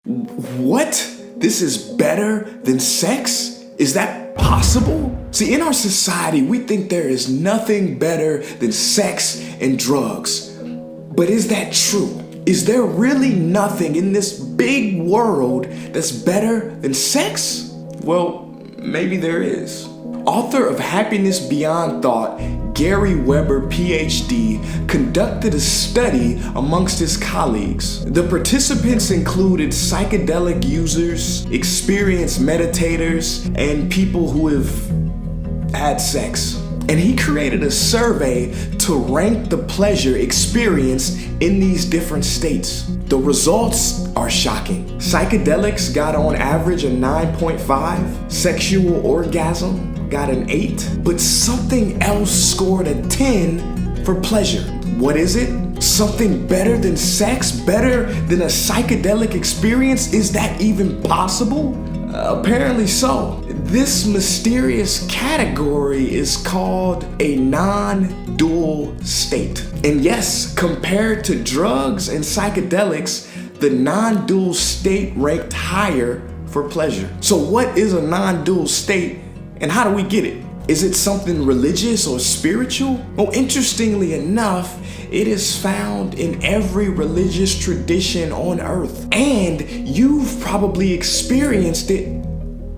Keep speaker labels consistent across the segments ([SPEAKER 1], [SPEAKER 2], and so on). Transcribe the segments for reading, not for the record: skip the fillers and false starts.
[SPEAKER 1] What? This is better than sex? Is that possible? See, in our society, we think there is nothing better than sex and drugs. But is that true? Is there really nothing in this big world that's better than sex? Well, maybe there is. Author of Happiness Beyond Thought, Gary Weber, PhD, conducted a study amongst his colleagues. The participants included psychedelic users, experienced meditators, and people who have had sex. And he created a survey to rank the pleasure experienced in these different states. The results are shocking. Psychedelics got on average a 9.5, sexual orgasm got an 8, but something else scored a 10 for pleasure. What is it? Something better than sex? Better than a psychedelic experience? Is that even possible? Apparently so. This mysterious category is called a non-dual state. And yes, compared to drugs and psychedelics, the non-dual state ranked higher for pleasure. So what is a non-dual state and how do we get it? Is it something religious or spiritual? Well, interestingly enough, it is found in every religious tradition on earth. And you've probably experienced it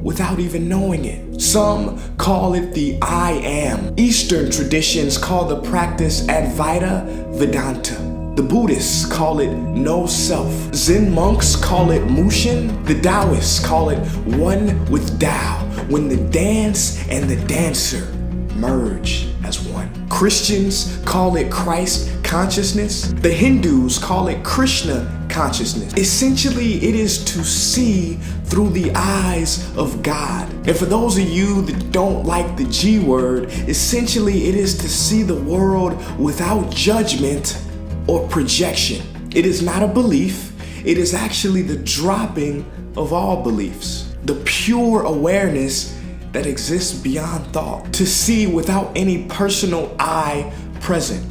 [SPEAKER 1] without even knowing it. Some call it the I am. Eastern traditions call the practice Advaita Vedanta. The Buddhists call it no self. Zen monks call it Mushin. The Taoists call it one with Tao, when the dance and the dancer merge as one. Christians call it Christ consciousness. The Hindus call it Krishna consciousness. Essentially, it is to see through the eyes of God. And for those of you that don't like the G word, essentially it is to see the world without judgment or projection. It is not a belief. It is actually the dropping of all beliefs. The pure awareness that exists beyond thought. To see without any personal I present.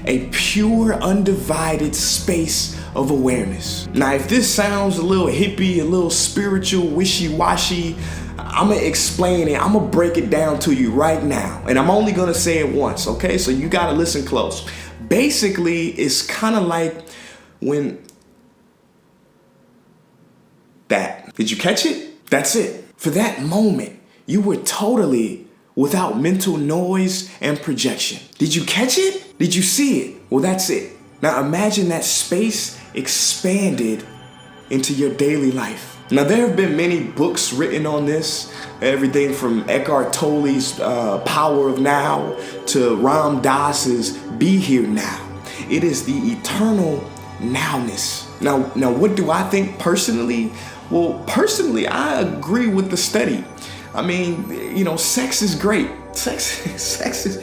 [SPEAKER 1] A pure, undivided space of awareness. Now, if this sounds a little hippie, a little spiritual, wishy-washy, I'm gonna explain it. I'm gonna break it down to you right now. And I'm only gonna say it once, okay? So you gotta listen close. Basically, it's kind of like when that. Did you catch it? That's it. For that moment, you were totally without mental noise and projection. Did you catch it? Did you see it? Well, that's it. Now imagine that space expanded into your daily life. Now, there have been many books written on this, everything from Eckhart Tolle's Power of Now to Ram Dass's Be Here Now. It is the eternal nowness. Now, what do I think personally? Well, personally, I agree with the study. I mean, sex is great. Sex is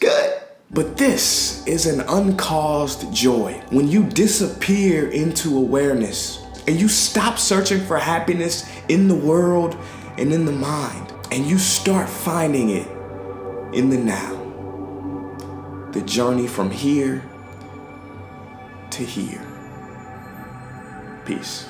[SPEAKER 1] good. But this is an uncaused joy. When you disappear into awareness and you stop searching for happiness in the world and in the mind, and you start finding it in the now. The journey from here to here. Peace.